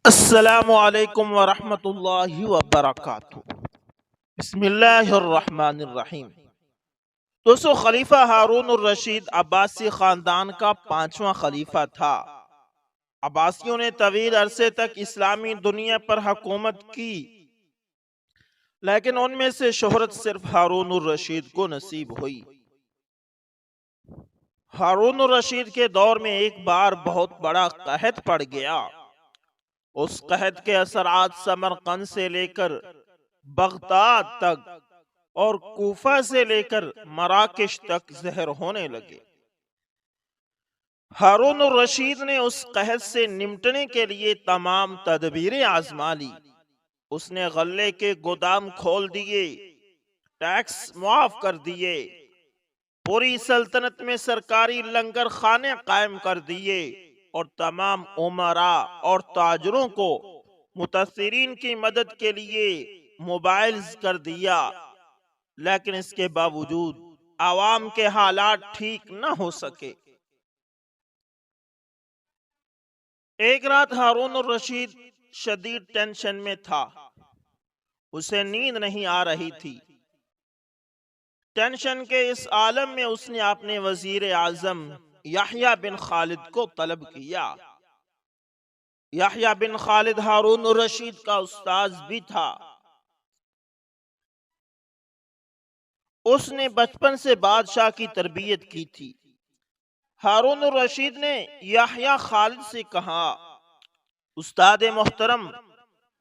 السلام علیکم ورحمۃ اللہ وبرکاتہ۔ بسم اللہ الرحمن الرحیم۔ دوستو، خلیفہ ہارون الرشید عباسی خاندان کا پانچواں خلیفہ تھا۔ عباسیوں نے طویل عرصے تک اسلامی دنیا پر حکومت کی، لیکن ان میں سے شہرت صرف ہارون الرشید کو نصیب ہوئی۔ ہارون الرشید کے دور میں ایک بار بہت بڑا قحط پڑ گیا۔ اس قحط کے اثرات سمرقند سے لے کر بغداد تک اور کوفہ سے لے کر مراکش تک ظاہر ہونے لگے۔ ہارون الرشید نے اس قحط سے نمٹنے کے لیے تمام تدبیریں آزما لی۔ اس نے غلے کے گودام کھول دیے، ٹیکس معاف کر دیے، پوری سلطنت میں سرکاری لنگر خانے قائم کر دیے اور تمام امراء اور تاجروں کو متاثرین کی مدد کے لیے موبائلز کر دیا، لیکن اس کے باوجود عوام کے حالات ٹھیک نہ ہو سکے۔ ایک رات ہارون الرشید شدید ٹینشن میں تھا۔ اسے نیند نہیں آ رہی تھی۔ ٹینشن کے اس عالم میں اس نے اپنے وزیر اعظم یحییٰ بن خالد کو طلب کیا۔ یحییٰ بن خالد ہارون الرشید کا استاذ بھی تھا۔ اس نے بچپن سے بادشاہ کی تربیت کی تھی۔ ہارون الرشید نے یحییٰ خالد سے کہا، استاد محترم،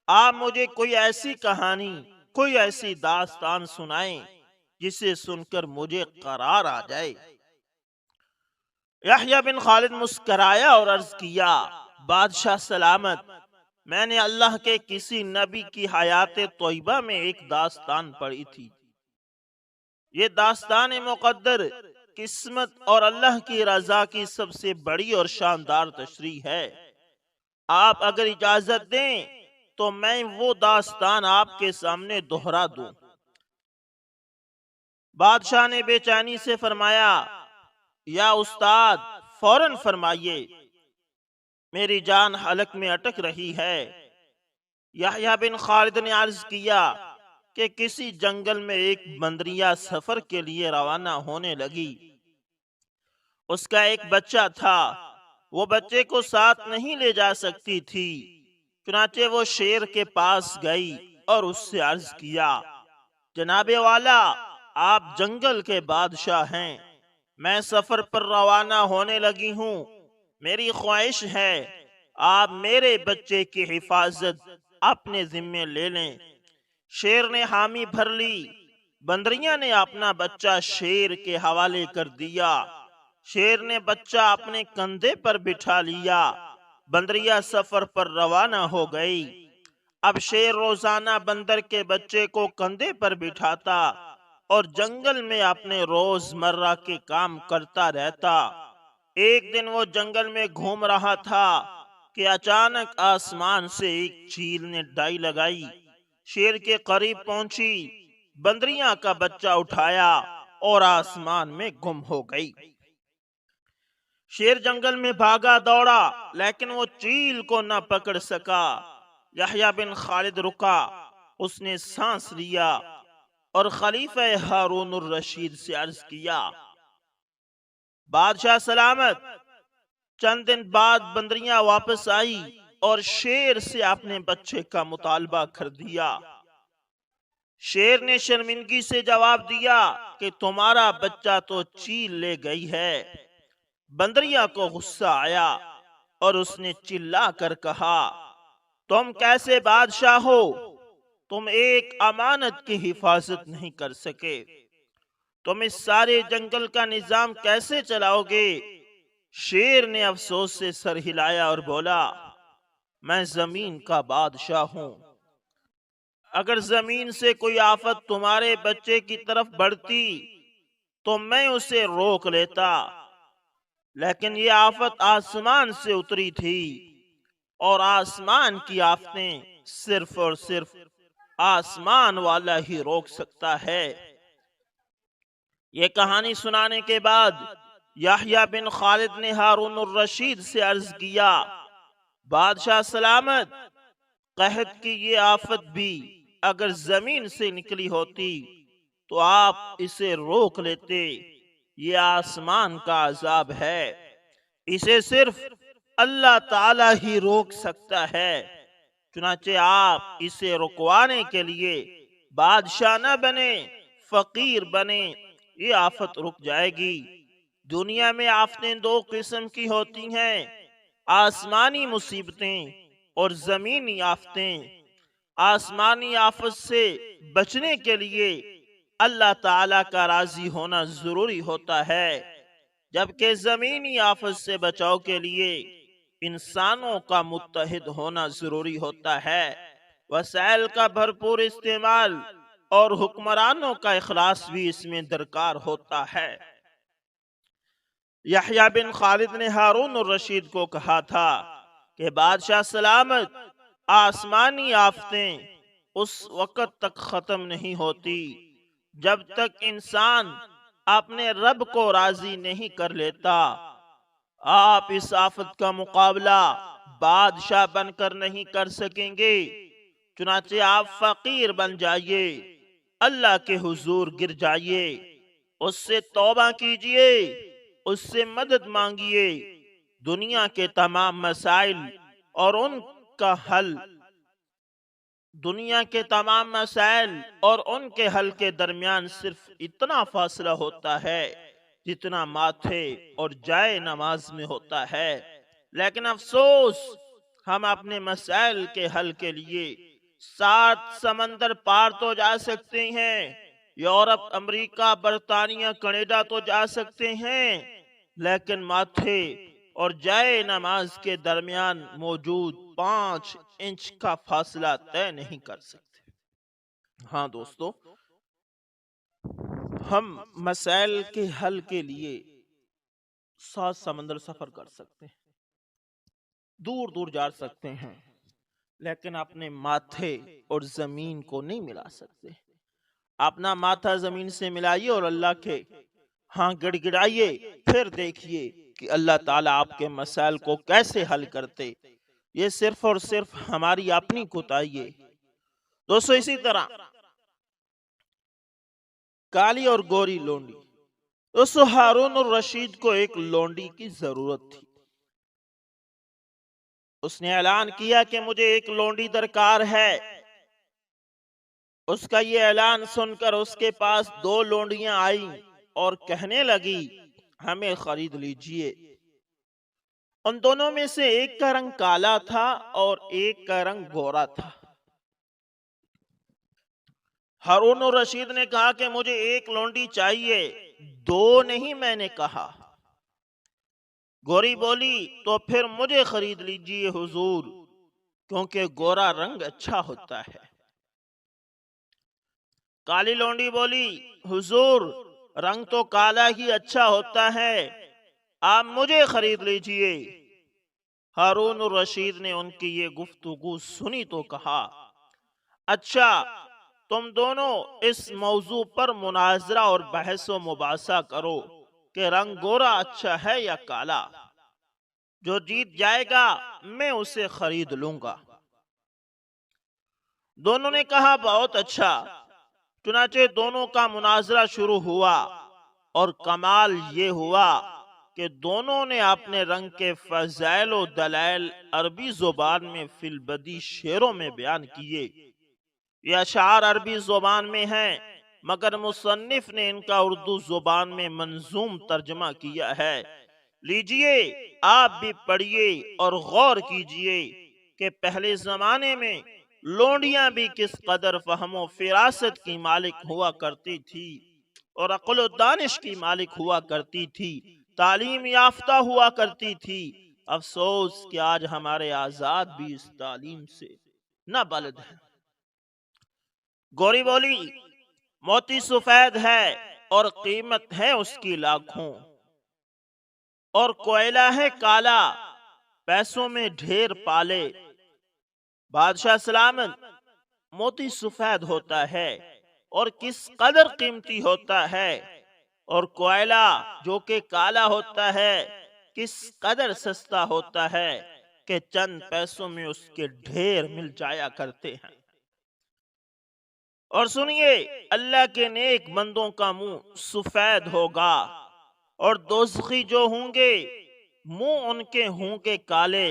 آپ مجھے کوئی ایسی کہانی، کوئی ایسی داستان سنائیں جسے سن کر مجھے قرار آ جائے۔ یحییٰ بن خالد مسکرایا اور عرض کیا، بادشاہ سلامت، میں نے اللہ کے کسی نبی کی حیات طیبہ میں ایک داستان پڑھی تھی۔ یہ داستان مقدر، قسمت اور اللہ کی رضا کی سب سے بڑی اور شاندار تشریح ہے۔ آپ اگر اجازت دیں تو میں وہ داستان آپ کے سامنے دہرا دوں۔ بادشاہ نے بے چینی سے فرمایا، یا استاد، فوراً فرمائیے، میری جان حلق میں اٹک رہی ہے۔ یحییٰ بن خالد نے عرض کیا کہ کسی جنگل میں ایک بندریا سفر کے لیے روانہ ہونے لگی۔ اس کا ایک بچہ تھا۔ وہ بچے کو ساتھ نہیں لے جا سکتی تھی، چنانچہ وہ شیر کے پاس گئی اور اس سے عرض کیا، جناب والا، آپ جنگل کے بادشاہ ہیں، میں سفر پر روانہ ہونے لگی ہوں، میری خواہش ہے آپ میرے بچے کی حفاظت اپنے ذمے لے لیں۔ شیر نے حامی بھر لی۔ بندریاں نے اپنا بچہ شیر کے حوالے کر دیا۔ شیر نے بچہ اپنے کندھے پر بٹھا لیا۔ بندریا سفر پر روانہ ہو گئی۔ اب شیر روزانہ بندر کے بچے کو کندھے پر بٹھاتا اور جنگل میں اپنے روزمرہ کے کام کرتا رہتا۔ ایک دن وہ جنگل میں گھوم رہا تھا کہ اچانک آسمان سے ایک چیل نے ڈائی لگائی، شیر کے قریب پہنچی، بندریاں کا بچہ اٹھایا اور آسمان میں گم ہو گئی۔ شیر جنگل میں بھاگا دوڑا، لیکن وہ چیل کو نہ پکڑ سکا۔ یحییٰ بن خالد رکا، اس نے سانس لیا اور خلیفہ ہارون الرشید سے عرض کیا، بادشاہ سلامت، چند دن بعد بندریاں واپس آئی اور شیر سے اپنے بچے کا مطالبہ کر دیا۔ شیر نے شرمندگی سے جواب دیا کہ تمہارا بچہ تو چیل لے گئی ہے۔ بندریا کو غصہ آیا اور اس نے چلا کر کہا، تم کیسے بادشاہ ہو؟ تم ایک امانت کی حفاظت نہیں کر سکے۔ تم اس سارے جنگل کا نظام کیسے چلاؤ گے؟ شیر نے افسوس سے سر ہلایا اور بولا، میں زمین کا بادشاہ ہوں۔ اگر زمین سے کوئی آفت تمہارے بچے کی طرف بڑھتی تو میں اسے روک لیتا، لیکن یہ آفت آسمان سے اتری تھی اور آسمان کی آفتیں صرف اور صرف آسمان والا ہی روک سکتا ہے۔ یہ کہانی سنانے کے بعد یحییٰ بن خالد نے ہارون الرشید سے عرض کیا، بادشاہ سلامت، قحط کی یہ آفت بھی اگر زمین سے نکلی ہوتی تو آپ اسے روک لیتے۔ یہ آسمان کا عذاب ہے، اسے صرف اللہ تعالی ہی روک سکتا ہے۔ چنانچہ آپ اسے رکوانے کے لیے بادشاہ نہ بنے، فقیر بنے، یہ آفت رک جائے گی۔ دنیا میں آفتیں دو قسم کی ہوتی ہیں، آسمانی مصیبتیں اور زمینی آفتیں۔ آسمانی آفت سے بچنے کے لیے اللہ تعالیٰ کا راضی ہونا ضروری ہوتا ہے، جبکہ زمینی آفت سے بچاؤ کے لیے انسانوں کا متحد ہونا ضروری ہوتا ہے۔ وسائل کا بھرپور استعمال اور حکمرانوں کا اخلاص بھی اس میں درکار ہوتا ہے۔ یحییٰ بن خالد نے ہارون الرشید کو کہا تھا کہ بادشاہ سلامت، آسمانی آفتیں اس وقت تک ختم نہیں ہوتی جب تک انسان اپنے رب کو راضی نہیں کر لیتا۔ آپ اس آفت کا مقابلہ بادشاہ بن کر نہیں کر سکیں گے، چنانچہ آپ فقیر بن جائیے، اللہ کے حضور گر جائیے، اس سے توبہ کیجئے، اس سے مدد مانگیے۔ دنیا کے تمام مسائل اور ان کا حل کے حل کے درمیان صرف اتنا فاصلہ ہوتا ہے جتنا ماتھے اور جائے نماز میں ہوتا ہے۔ لیکن افسوس، ہم اپنے مسائل کے حل کے لیے 7 سمندر پار تو جا سکتے ہیں، یورپ، امریکہ، برطانیہ، کینیڈا تو جا سکتے ہیں، لیکن ماتھے اور جائے نماز کے درمیان موجود 5 انچ کا فاصلہ طے نہیں کر سکتے۔ ہاں دوستو، ہم مسائل کے حل کے لیے 7 سمندر سفر کر سکتے ہیں، دور دور جا سکتے ہیں، لیکن اپنے ماتھے اور زمین کو نہیں ملا سکتے۔ اپنا ماتھا زمین سے ملائیے اور اللہ کے ہاں گڑ گڑائیے، پھر دیکھیے کہ اللہ تعالیٰ آپ کے مسائل کو کیسے حل کرتے۔ یہ صرف اور صرف ہماری اپنی کوتاہی ہے۔ دوستو، اسی طرح کالی اور گوری لونڈی۔ دوستو، ہارون الرشید کو ایک لونڈی کی ضرورت تھی۔ اس نے اعلان کیا کہ مجھے ایک لونڈی درکار ہے۔ اس کا یہ اعلان سن کر اس کے پاس 2 لونڈیاں آئیں اور کہنے لگی، ہمیں خرید لیجئے۔ ان دونوں میں سے ایک کا رنگ کالا تھا اور ایک کا رنگ گورا تھا۔ ہارون الرشید نے کہا کہ مجھے ایک لونڈی چاہیے، 2 نہیں میں نے کہا۔ گوری بولی، تو پھر مجھے خرید لیجئے حضور، کیونکہ گورا رنگ اچھا ہوتا ہے۔ کالی لونڈی بولی، حضور رنگ تو کالا ہی اچھا ہوتا ہے، آپ مجھے خرید لیجئے۔ ہارون الرشید نے ان کی یہ گفتگو سنی تو کہا، اچھا، تم دونوں اس موضوع پر مناظرہ اور بحث و مباحثہ کرو کہ رنگ گورا اچھا ہے یا کالا۔ جو جیت جائے گا میں اسے خرید لوں گا۔ دونوں نے کہا، بہت اچھا۔ چنانچہ دونوں کا مناظرہ شروع ہوا، اور کمال یہ ہوا کہ دونوں نے اپنے رنگ کے فضائل و دلائل عربی زبان میں فی البدیہہ شعروں میں بیان کیے۔ یہ اشعار عربی زبان میں ہیں، مگر مصنف نے ان کا اردو زبان میں منظوم ترجمہ کیا ہے۔ لیجئے آپ بھی پڑھیے اور غور کیجئے کہ پہلے زمانے میں لونڈیاں بھی کس قدر فہم و فراست کی مالک ہوا کرتی تھی اور عقل و دانش کی مالک ہوا کرتی تھی، تعلیم یافتہ ہوا کرتی تھی۔ افسوس کہ آج ہمارے آزاد بھی اس تعلیم سے نہ بلد ہیں۔ گوری بولی، موتی سفید ہے اور قیمت ہے اس کی لاکھوں، اور کوئلہ ہے کالا، پیسوں میں ڈھیر پالے۔ بادشاہ سلامت، موتی سفید ہوتا ہے اور کس قدر قیمتی ہوتا ہے، اور کوئلہ جو کہ کالا ہوتا ہے کس قدر سستا ہوتا ہے۔ کہ چند پیسوں میں اس کے ڈھیر مل جایا کرتے ہیں۔ اور سنیے، اللہ کے نیک بندوں کا منہ سفید ہوگا، اور دوزخی جو ہوں گے منہ ان کے ہوں گے کالے۔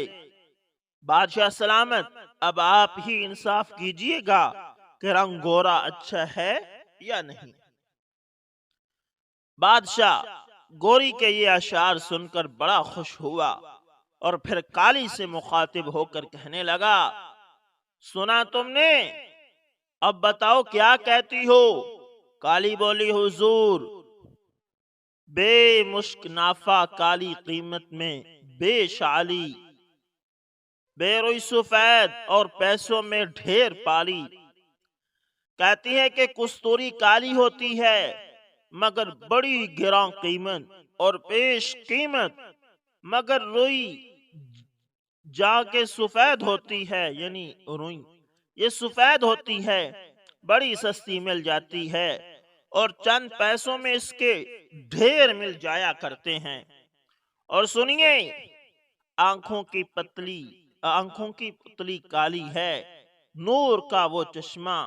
بادشاہ سلامت، اب آپ ہی انصاف کیجئے گا کہ رنگ گورا اچھا ہے یا نہیں۔ بادشاہ گوری کے یہ اشعار سن کر بڑا خوش ہوا، اور پھر کالی سے مخاطب ہو کر کہنے لگا، سنا تم نے؟ اب بتاؤ کیا کہتی ہو؟ کالی بولی، حضور، بے مشک نافع کالی قیمت میں بے شعلی، بے روئی سفید اور پیسوں میں ڈھیر پالی۔ کہتی ہے کہ کستوری کالی ہوتی ہے مگر بڑی گراں قیمت، اور پیش قیمت مگر روئی جا کے سفید ہوتی ہے، یعنی روئی یہ سفید ہوتی ہے، بڑی سستی مل جاتی ہے، اور چند پیسوں میں اس کے ڈھیر مل جایا کرتے ہیں۔ اور سنیے، آنکھوں کی پتلی کالی ہے، نور کا وہ چشمہ،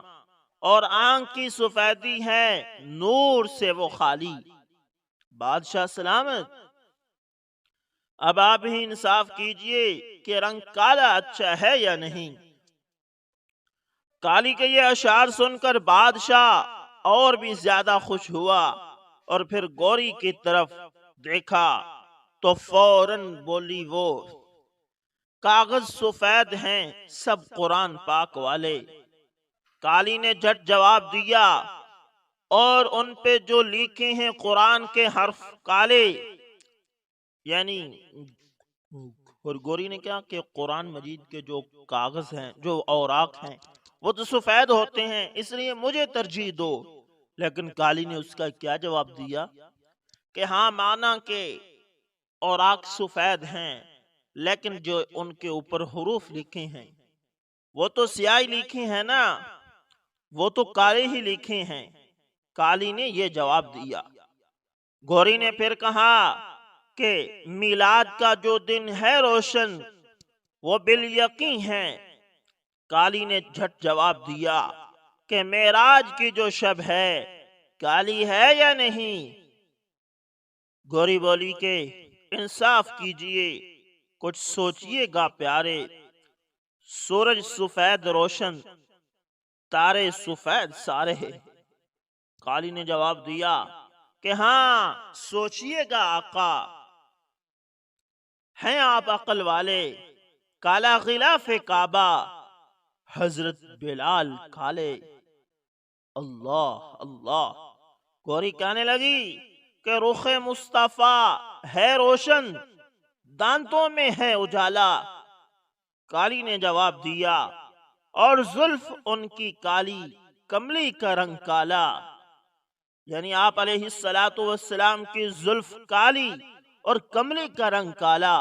اور آنکھ کی سفیدی ہے، نور سے وہ خالی۔ بادشاہ سلامت، اب آپ ہی انصاف کیجئے کہ رنگ کالا اچھا ہے یا نہیں۔ کالی کے یہ اشعار سن کر بادشاہ اور بھی زیادہ خوش ہوا، اور پھر گوری کی طرف دیکھا تو فوراً بولی وہ، کاغذ سفید ہیں سب قرآن پاک والے۔ کالی نے جھٹ جواب دیا، اور ان پہ جو لکھے ہیں قرآن کے حرف کالے، یعنی اور گوری نے کہا کہ قرآن مجید کے جو کاغذ ہیں، جو اوراق ہیں، وہ تو سفید ہوتے ہیں، اس لیے مجھے ترجیح دو۔ لیکن کالی نے اس کا کیا جواب دیا کہ ہاں، مانا کہ اوراق سفید ہیں، لیکن جو ان کے اوپر حروف لکھے ہیں وہ تو سیاہی لکھے ہیں نا، وہ تو کالے ہی لکھے ہیں۔ کالی نے یہ جواب دیا۔ گوری نے پھر کہا کہ میلاد کا جو دن ہے روشن، وہ بالیقین ہے۔ کالی نے جھٹ جواب دیا کہ معراج کی جو شب ہے، کالی ہے یا نہیں؟ گوری بولی کہ انصاف کیجئے، کچھ سوچئے گا پیارے، سورج سفید روشن، تارے سفید سارے۔ کالی نے جواب دیا کہ ہاں، سوچئے گا آقا، ہیں آپ عقل والے، کالا غلاف کعبہ، حضرت بلال کالے۔ اللہ اللہ، گوری کہنے لگی کہ رخ مصطفیٰ ہے روشن، دانتوں میں ہے اجالا۔ کالی نے جواب دیا، اور زلف ان کی کالی، کملی کا رنگ کالا، یعنی آپ علیہ السلام کی زلف کالی اور کملی کا رنگ کالا۔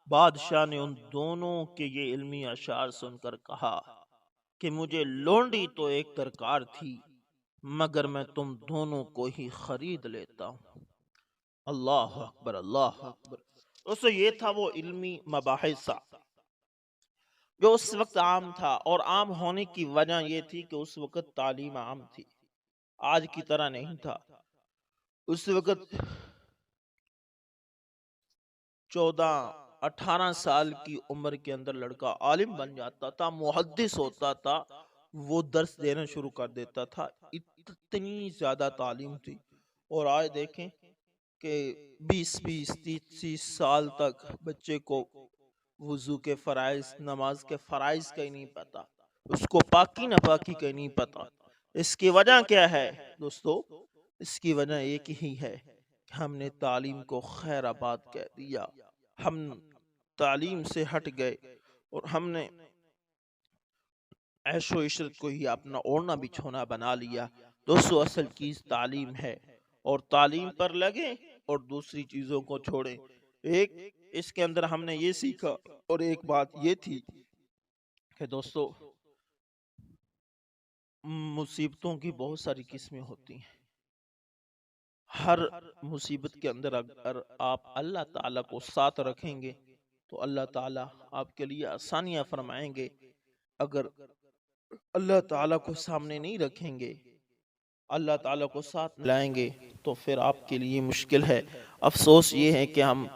بادشاہ نے ان دونوں کے یہ علمی اشعار سن کر کہا کہ مجھے لونڈی تو ایک درکار تھی، مگر میں تم دونوں کو ہی خرید لیتا ہوں۔ اللہ اکبر، اللہ اکبر۔ دوستو، یہ تھا وہ علمی مباحثہ جو اس وقت عام تھا، اور عام ہونے کی وجہ یہ تھی کہ اس وقت تعلیم عام تھی، آج کی طرح نہیں تھا۔ اس وقت 14-18 سال کی عمر کے اندر لڑکا عالم بن جاتا تھا، محدث ہوتا تھا، وہ درس دینا شروع کر دیتا تھا، اتنی زیادہ تعلیم تھی۔ اور آج دیکھیں کہ 20-30 سال تک بچے کو وضو کے فرائض، نماز کے فرائض کا ہی نہیں پتا، اس کو پاکی ناپاکی کا ہی نہیں پتا۔ اس کی وجہ کیا ہے دوستو؟ اس کی وجہ ایک ہی ہے کہ ہم نے تعلیم کو خیر آباد کہہ دیا، ہم تعلیم سے ہٹ گئے، اور ہم نے عیش و عشرت کو ہی اپنا اوڑھنا بچھونا بنا لیا۔ دوستو، اصل چیز تعلیم ہے، اور تعلیم پر لگیں اور دوسری چیزوں کو چھوڑیں۔ ایک اس کے اندر ہم نے یہ سیکھا، اور ایک بات یہ تھی کہ دوستو، مصیبتوں کی بہت ساری قسمیں ہوتی ہیں۔ ہر مصیبت کے اندر اگر آپ اللہ تعالیٰ کو ساتھ رکھیں گے تو اللہ تعالیٰ آپ کے لیے آسانیاں فرمائیں گے۔ اگر اللہ تعالیٰ کو سامنے نہیں رکھیں گے، اللہ تعالیٰ کو ساتھ لائیں گے، تو پھر آپ کے لیے مشکل ہے۔ افسوس یہ ہے کہ ہم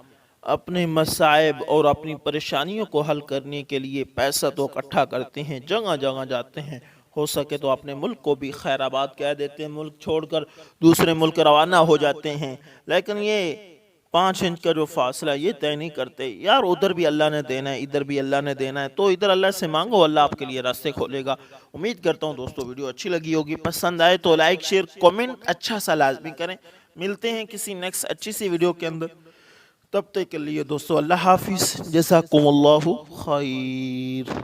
اپنے مصائب اور اپنی پریشانیوں کو حل کرنے کے لیے پیسہ تو اکٹھا کرتے ہیں، جگہ جگہ جاتے ہیں، ہو سکے تو اپنے ملک کو بھی خیر آباد کہہ دیتے ہیں، ملک چھوڑ کر دوسرے ملک روانہ ہو جاتے ہیں، لیکن یہ 5 انچ کا جو فاصلہ یہ طے نہیں کرتے یار ادھر بھی اللہ نے دینا ہے، ادھر بھی اللہ نے دینا ہے، تو ادھر اللہ سے مانگو، اللہ آپ کے لیے راستے کھولے گا۔ امید کرتا ہوں دوستو ویڈیو اچھی لگی ہوگی، پسند آئے تو لائک شیئر کومنٹ اچھا سا لازمی کریں۔ ملتے ہیں کسی نیکسٹ اچھی سی ویڈیو کے اندر، تب تک کے لیے دوستو اللہ حافظ، جزاکم اللہ خیر۔